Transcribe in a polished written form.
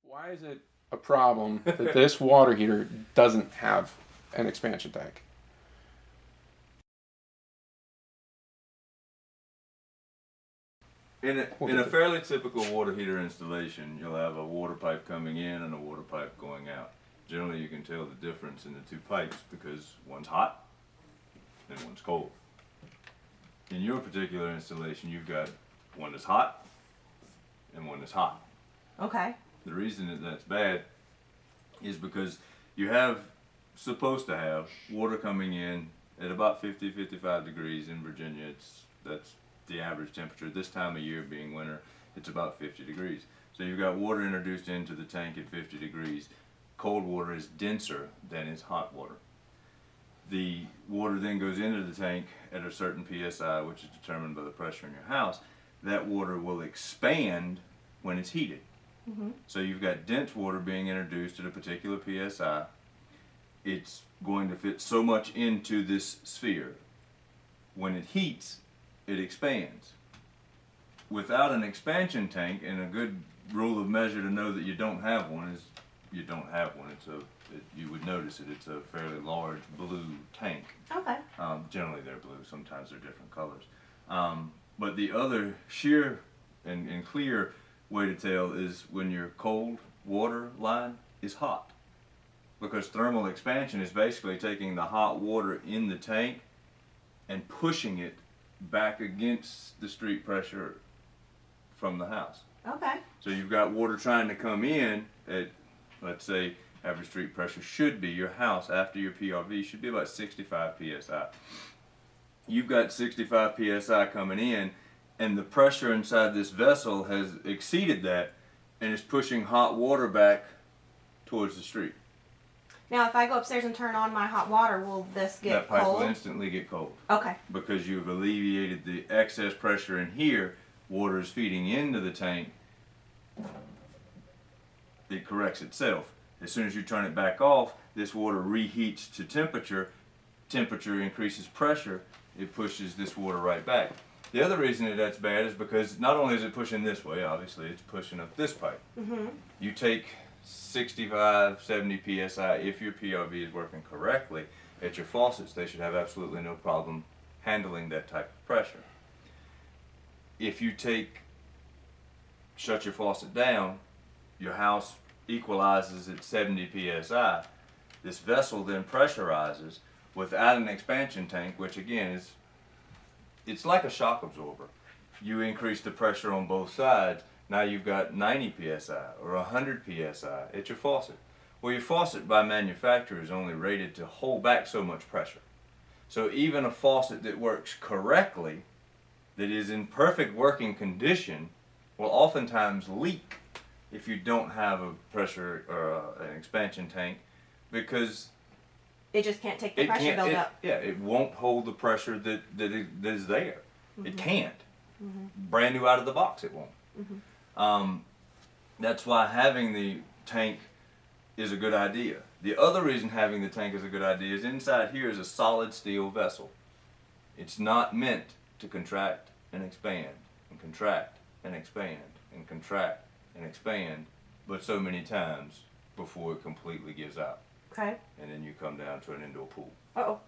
Why is it a problem that this water heater doesn't have an expansion tank? In a fairly typical water heater installation, you'll have a water pipe coming in and a water pipe going out. Generally, you can tell the difference in the two pipes because one's hot and one's cold. In your particular installation, you've got one that's hot and one that's hot. Okay. The reason that that's bad is because you have supposed to have water coming in at about 50-55 degrees in Virginia. That's the average temperature. This time of year being winter, it's about 50 degrees. So you've got water introduced into the tank at 50 degrees. Cold water is denser than is hot water. The water then goes into the tank at a certain PSI, which is determined by the pressure in your house. That water will expand when it's heated. Mm-hmm. So you've got dense water being introduced at a particular PSI. It's going to fit so much into this sphere. When it heats, it expands. Without an expansion tank, and a good rule of measure to know that you don't have one is you don't have one. You would notice it. It's a fairly large blue tank. Okay. Generally they're blue. Sometimes they're different colors. But the other sheer and clear way to tell is when your cold water line is hot. Because thermal expansion is basically taking the hot water in the tank and pushing it back against the street pressure from the house. Okay. So you've got water trying to come in at, let's say, average street pressure should be, your house after your PRV should be about 65 psi. You've got 65 psi coming in, and the pressure inside this vessel has exceeded that and is pushing hot water back towards the street. Now, if I go upstairs and turn on my hot water, will this get That pipe cold? will instantly get cold. Okay. Because you've alleviated the excess pressure in here. Water is feeding into the tank. It corrects itself. As soon as you turn it back off, this water reheats to temperature. Temperature increases pressure. It pushes this water right back. The other reason that that's bad is because not only is it pushing this way, obviously, it's pushing up this pipe. Mm-hmm. You take 65, 70 psi, if your PRV is working correctly, at your faucets, they should have absolutely no problem handling that type of pressure. If you shut your faucet down, your house equalizes at 70 psi, this vessel then pressurizes without an expansion tank, which again it's like a shock absorber. You increase the pressure on both sides. Now you've got 90 psi or 100 psi at your faucet. Well, your faucet by manufacturer is only rated to hold back so much pressure. So even a faucet that works correctly, that is in perfect working condition, will oftentimes leak if you don't have a pressure or an expansion tank, because it just can't take the pressure build up. Yeah, it won't hold the pressure that is there. Mm-hmm. It can't. Mm-hmm. Brand new out of the box, it won't. Mm-hmm. That's why having the tank is a good idea. The other reason having the tank is a good idea is inside here is a solid steel vessel. It's not meant to contract and expand and contract and expand and contract and expand, but so many times before it completely gives out. Okay. And then you come down to an indoor pool. Uh-oh.